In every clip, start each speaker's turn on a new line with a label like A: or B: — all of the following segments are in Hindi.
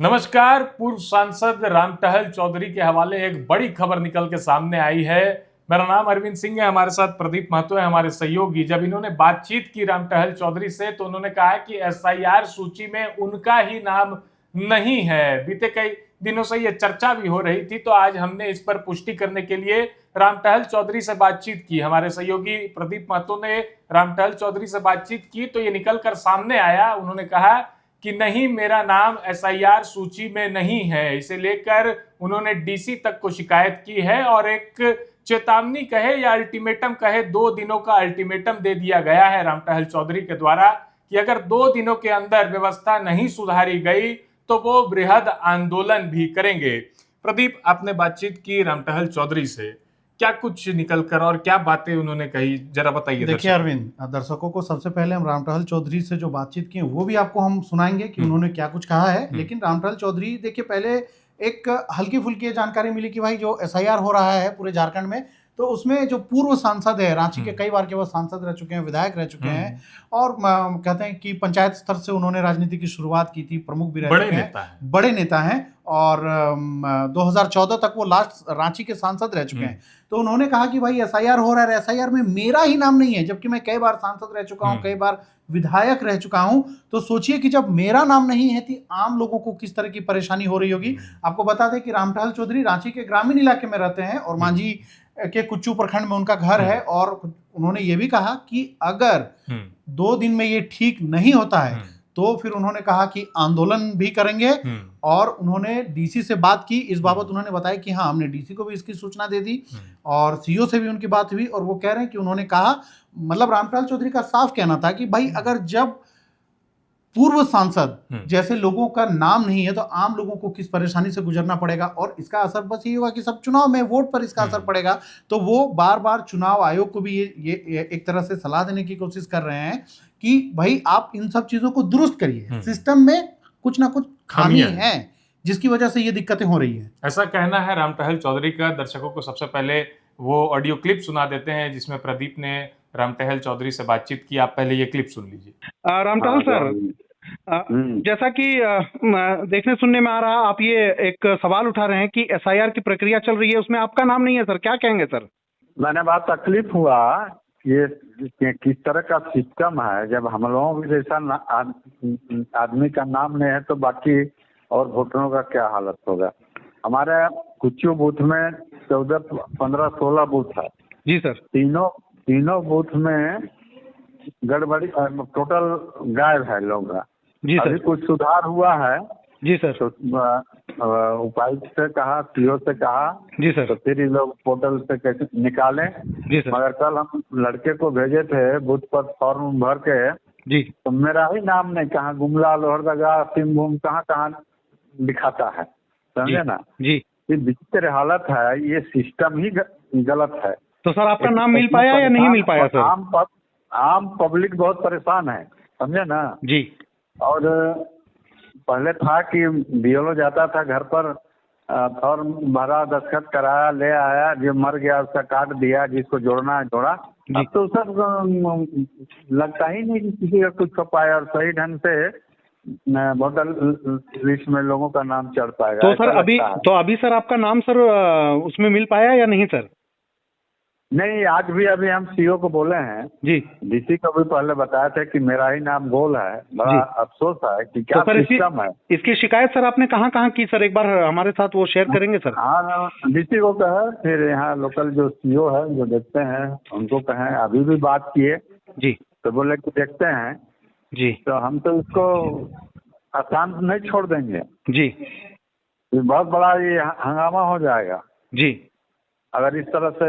A: नमस्कार। पूर्व सांसद रामटहल चौधरी के हवाले एक बड़ी खबर निकल के सामने आई है। मेरा नाम अरविंद सिंह है, हमारे साथ प्रदीप महतो है हमारे सहयोगी। जब इन्होंने बातचीत की रामटहल चौधरी से तो उन्होंने कहा कि एसआईआर सूची में उनका ही नाम नहीं है। बीते कई दिनों से ये चर्चा भी हो रही थी, तो आज हमने इस पर पुष्टि करने के लिए रामटहल चौधरी से बातचीत की। हमारे सहयोगी प्रदीप महतो ने रामटहल चौधरी से बातचीत की तो ये निकल कर सामने आया। उन्होंने कहा कि नहीं, मेरा नाम एसआईआर सूची में नहीं है। इसे लेकर उन्होंने डीसी तक को शिकायत की है और एक चेतावनी कहे या अल्टीमेटम कहे, 2 दिनों का अल्टीमेटम दे दिया गया है रामटहल चौधरी के द्वारा कि अगर 2 दिनों के अंदर व्यवस्था नहीं सुधारी गई तो वो बृहद आंदोलन भी करेंगे। प्रदीप, आपने बातचीत की रामटहल चौधरी से, क्या कुछ निकलकर और क्या बातें उन्होंने कही, जरा बताइए।
B: देखिए अरविंद, दर्शकों को सबसे पहले हम रामटहल चौधरी से जो बातचीत की वो भी आपको हम सुनाएंगे कि उन्होंने क्या कुछ कहा है। लेकिन रामटहल चौधरी, देखिए, पहले एक हल्की फुल्की जानकारी मिली कि भाई जो एसआईआर हो रहा है पूरे झारखंड में, तो उसमें जो पूर्व सांसद है, रांची के कई बार के वो सांसद रह चुके हैं, विधायक रह चुके हैं और कहते हैं कि पंचायत स्तर से उन्होंने राजनीति की शुरुआत की थी, प्रमुख भी रह चुके हैं, बड़े नेता हैं और 2014 तक वो लास्ट रांची के सांसद रह चुके हैं। तो उन्होंने कहा कि भाई एसआईआर हो रहा है, एसआईआर में मेरा ही नाम नहीं है, जबकि मैं कई बार सांसद रह चुका हूं, कई बार विधायक रह चुका हूं। तो सोचिए कि जब मेरा नाम नहीं है तो आम लोगों को किस तरह की परेशानी हो रही होगी। आपको बता दें कि रामटहल चौधरी रांची के ग्रामीण इलाके में रहते हैं और मांझी के कुच्चू प्रखंड में उनका घर है। और उन्होंने ये भी कहा कि अगर 2 दिन में ये ठीक नहीं होता है तो फिर उन्होंने कहा कि आंदोलन भी करेंगे। और उन्होंने डीसी से बात की इस बाबत। उन्होंने बताया कि हाँ, हमने डीसी को भी इसकी सूचना दे दी और सीओ से भी उनकी बात हुई। और वो कह रहे हैं कि उन्होंने कहा, मतलब रामटहल चौधरी का साफ कहना था कि भाई अगर जब पूर्व सांसद जैसे लोगों का नाम नहीं है तो आम लोगों को किस परेशानी से गुजरना पड़ेगा। और इसका असर बस ये होगा कि सब चुनाव में वोट पर इसका असर पड़ेगा। तो वो बार बार चुनाव आयोग को भी ये एक तरह से सलाह देने की कोशिश कर रहे हैं कि भाई आप इन सब चीजों को दुरुस्त करिए। सिस्टम में कुछ ना कुछ खामी है जिसकी वजह से ये दिक्कतें हो रही है,
A: ऐसा कहना है रामटहल चौधरी का। दर्शकों को सबसे पहले वो ऑडियो क्लिप सुना देते हैं जिसमें प्रदीप ने रामटहल चौधरी से बातचीत की। आप पहले ये क्लिप सुन लीजिए।
C: रामटहल सर, जैसा कि देखने सुनने में आ रहा, आप ये एक सवाल उठा रहे हैं कि एसआईआर की प्रक्रिया चल रही है, उसमें आपका नाम नहीं है सर, क्या कहेंगे सर?
D: मैंने बहुत तकलीफ हुआ ये किस तरह का सिस्टम है। जब हम लोगों जैसा आदमी का नाम नहीं है तो बाकी और वोटरों का क्या हालत होगा। हमारे कुछ बूथ में 14, 15, 16 बूथ है
C: जी सर।
D: तीनों बूथ में गड़बड़ी, टोटल गायब है लोग।
C: जी सर।
D: अभी कुछ सुधार हुआ है
C: जी सर।
D: तो उपायुक्त से कहा, सीओ से कहा
C: जी सर,
D: तो फिर ये लोग पोर्टल से कैसे निकालें।
C: जी सर।
D: मगर कल हम लड़के को भेजे थे बूथ पर फॉर्म भर के
C: जी,
D: तो मेरा ही नाम नहीं, कहाँ गुमला, लोहरदगा, सिंहभूम, कहाँ दिखाता है, समझे ना जी। ये विचित्र हालत है, ये सिस्टम ही गलत है।
C: तो सर आपका नाम मिल पाया या नहीं मिल पाया सर?
D: आम पब्लिक बहुत परेशान है, समझे ना
C: जी।
D: और पहले था कि बीएलओ जाता था घर पर, फॉर्म भरा, दस्तखत कराया, ले आया, जो मर गया उसका काट दिया, जिसको जोड़ना है जोड़ा। अब तो सब लगता ही नहीं कि किसी का कुछ हो पाया और सही ढंग से वोटर लिस्ट में लोगों का नाम चढ़ पाएगा।
C: तो सर अभी सर आपका नाम सर उसमें मिल पाया या नहीं सर?
D: नहीं, आज भी अभी हम सीओ को बोले हैं
C: जी,
D: डीसी को भी पहले बताया था कि मेरा ही नाम गोल है। बड़ा अफसोस है कि क्या
C: तो
D: सिस्टम है।
C: इसकी शिकायत सर आपने कहाँ की सर? एक बार हमारे साथ वो शेयर करेंगे सर?
D: हाँ, डीसी को कहे, फिर यहाँ लोकल जो सीओ है जो देखते हैं उनको कहें। अभी भी बात किए
C: जी,
D: तो बोले कि देखते हैं
C: जी।
D: तो हम तो इसको आसान नहीं छोड़ देंगे
C: जी।
D: ये बहुत बड़ा ये हंगामा हो जाएगा
C: जी
D: अगर इस तरह से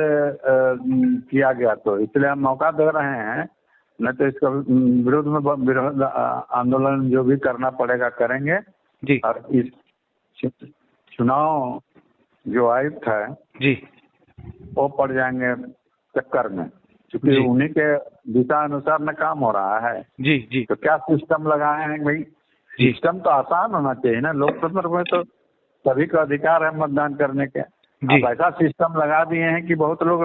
D: किया गया तो। इसलिए हम मौका दे रहे हैं, नहीं तो इसका विरोध में आंदोलन जो भी करना पड़ेगा करेंगे
C: जी।
D: और इस चुनाव जो आयुक्त है
C: जी
D: वो पड़ जाएंगे चक्कर में, क्योंकि उन्हीं के दिशा अनुसार न काम हो रहा है।
C: जी जी।
D: तो क्या सिस्टम लगाए हैं भाई? सिस्टम तो आसान होना चाहिए ना। लोकतंत्र में तो सभी का अधिकार है मतदान करने के। अब ऐसा सिस्टम लगा दिए हैं कि बहुत लोग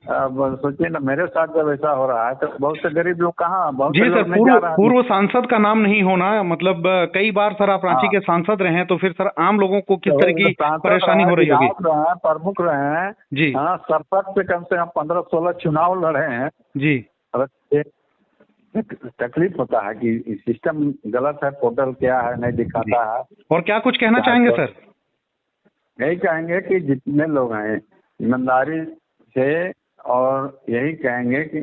D: अब सोचिए ना, मेरे साथ जब ऐसा हो रहा है तो बहुत से गरीब लोग कहाँ, बहुत
C: जी
D: से
C: सर,
D: लोग नहीं जा रहा है।
C: पूर्व सांसद का नाम नहीं होना मतलब कई बार सर आप रांची के सांसद रहे हैं, तो फिर सर आम लोगों को किस तरह की परेशानी हो रही होगी?
D: विधायक रहे हैं, प्रमुख रहे हैं
C: जी
D: हाँ, सरपंच से कम 15-16 चुनाव लड़े हैं।
C: जी
D: अब एक तकलीफ होता है कि सिस्टम गलत है, पोर्टल क्या है नहीं दिखाता है।
C: और क्या कुछ कहना चाहेंगे सर?
D: यही कहेंगे कि जितने लोग हैं ईमानदारी से, और यही कहेंगे कि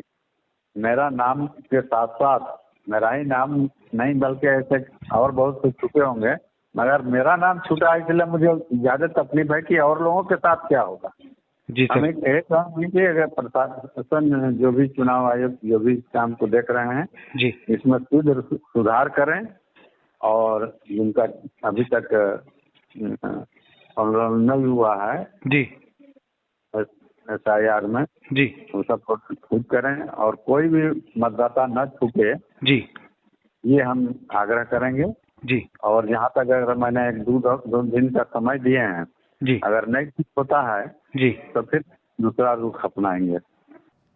D: मेरा नाम के साथ साथ, मेरा ही नाम नहीं बल्कि ऐसे और बहुत कुछ छुपे होंगे, मगर मेरा नाम छूटा है, इसलिए मुझे ज्यादा तकलीफ है कि और लोगों के साथ क्या होगा।
C: जी सर।
D: हमें यह कहेंगे कि अगर प्रशासन जो भी चुनाव आयोग जो भी काम को देख रहे हैं
C: जी
D: इसमें सुधार करें, और जिनका अभी तक नहीं हुआ है
C: जी
D: SIR में,
C: जी
D: वो सब खुद करें, और कोई भी मतदाता न छूटे,
C: जी
D: ये हम आग्रह करेंगे।
C: जी
D: और यहाँ तक अगर मैंने 2 दिन का समय दिए हैं,
C: जी
D: अगर नहीं ठीक होता है
C: जी
D: तो फिर दूसरा रुख अपनाएंगे।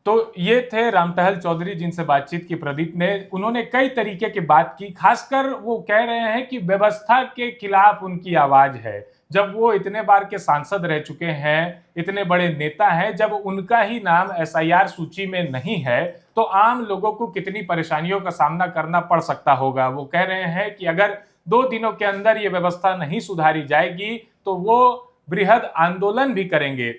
A: तो ये थे रामटहल चौधरी जिनसे बातचीत की प्रदीप ने। उन्होंने कई तरीके की बात की, खासकर वो कह रहे हैं कि व्यवस्था के खिलाफ उनकी आवाज है। जब वो इतने बार के सांसद रह चुके हैं, इतने बड़े नेता हैं, जब उनका ही नाम SIR सूची में नहीं है तो आम लोगों को कितनी परेशानियों का सामना करना पड़ सकता होगा। वो कह रहे हैं कि अगर 2 दिनों के अंदर ये व्यवस्था नहीं सुधारी जाएगी तो वो बृहद आंदोलन भी करेंगे।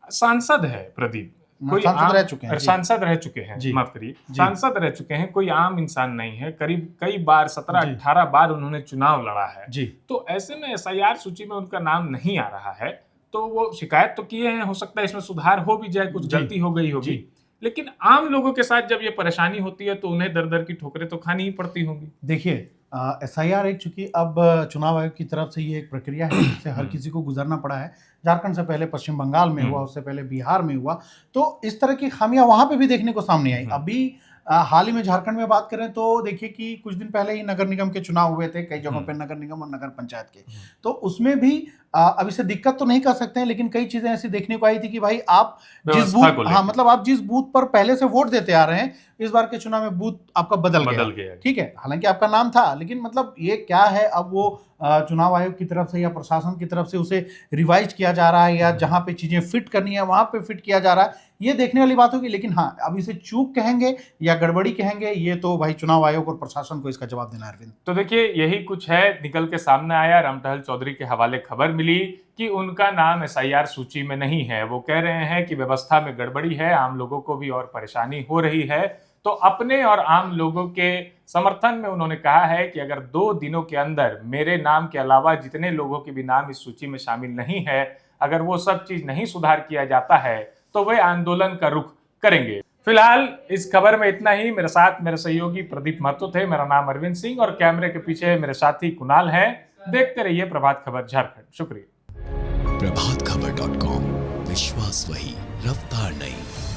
A: सांसद है प्रदीप, कोई
B: सांसद रह चुके हैं,
A: सांसद रह चुके हैं, माफ करिए, सांसद रह चुके हैं, कोई आम इंसान नहीं है। करीब कई बार 17-18 बार उन्होंने चुनाव लड़ा है
B: जी।
A: तो ऐसे में SIR सूची में उनका नाम नहीं आ रहा है, तो वो शिकायत तो किए हैं, हो सकता है इसमें सुधार हो भी जाए, कुछ गलती हो गई होगी, लेकिन आम लोगों के साथ जब ये परेशानी होती है तो उन्हें दर दर की ठोकरें तो खानी ही पड़ती होंगी।
B: देखिए SIR एक चूंकि अब चुनाव आयोग की तरफ से ये एक प्रक्रिया है जिससे हर किसी को गुजरना पड़ा है। झारखंड से पहले पश्चिम बंगाल में हुआ, उससे पहले बिहार में हुआ, तो इस तरह की खामियां वहां पे भी देखने को सामने आई। अभी हाल ही में झारखंड में बात करें तो देखिए कि कुछ दिन पहले ही नगर निगम के चुनाव हुए थे, कई जगहों पे नगर निगम और नगर पंचायत के, तो उसमें भी अब इसे दिक्कत तो नहीं कर सकते हैं, लेकिन कई चीजें ऐसी देखने को आई थी कि भाई आप जिस बूथ, हाँ मतलब आप जिस बूथ पर पहले से वोट देते आ रहे हैं, इस बार के चुनाव में बूथ आपका बदल गया। ठीक है, हालांकि आपका नाम था, लेकिन मतलब ये क्या है, अब वो चुनाव आयोग की तरफ से या प्रशासन की तरफ से उसे रिवाइज किया जा रहा है, या जहां पे चीजें फिट करनी है वहां पे फिट किया जा रहा है, ये देखने वाली बात होगी। लेकिन हाँ, अब इसे चूक कहेंगे या गड़बड़ी कहेंगे, ये तो भाई चुनाव आयोग और प्रशासन को इसका जवाब देना है। अरविंद,
A: तो देखिए यही कुछ है, निकल के सामने आया। रामटहल चौधरी के हवाले खबर मिली कि उनका नाम SIR सूची में नहीं है। वो कह रहे हैं कि व्यवस्था में गड़बड़ी है, आम लोगों को भी और परेशानी हो रही है। तो अपने और आम लोगों के समर्थन में उन्होंने कहा है कि अगर 2 दिनों के अंदर मेरे नाम के अलावा जितने लोगों के भी नाम इस सूची में शामिल नहीं है, अगर वो सब चीज नहीं सुधार किया जाता है तो वे आंदोलन का रुख करेंगे। फिलहाल इस खबर में इतना ही। मेरे साथ मेरे सहयोगी प्रदीप महतो थे, मेरा नाम अरविंद सिंह, और कैमरे के पीछे मेरे साथी कुणाल हैं। देखते रहिए प्रभात खबर झारखंड। शुक्रिया।
E: प्रभातखबर.com, विश्वास वही, रफ्तार नहीं।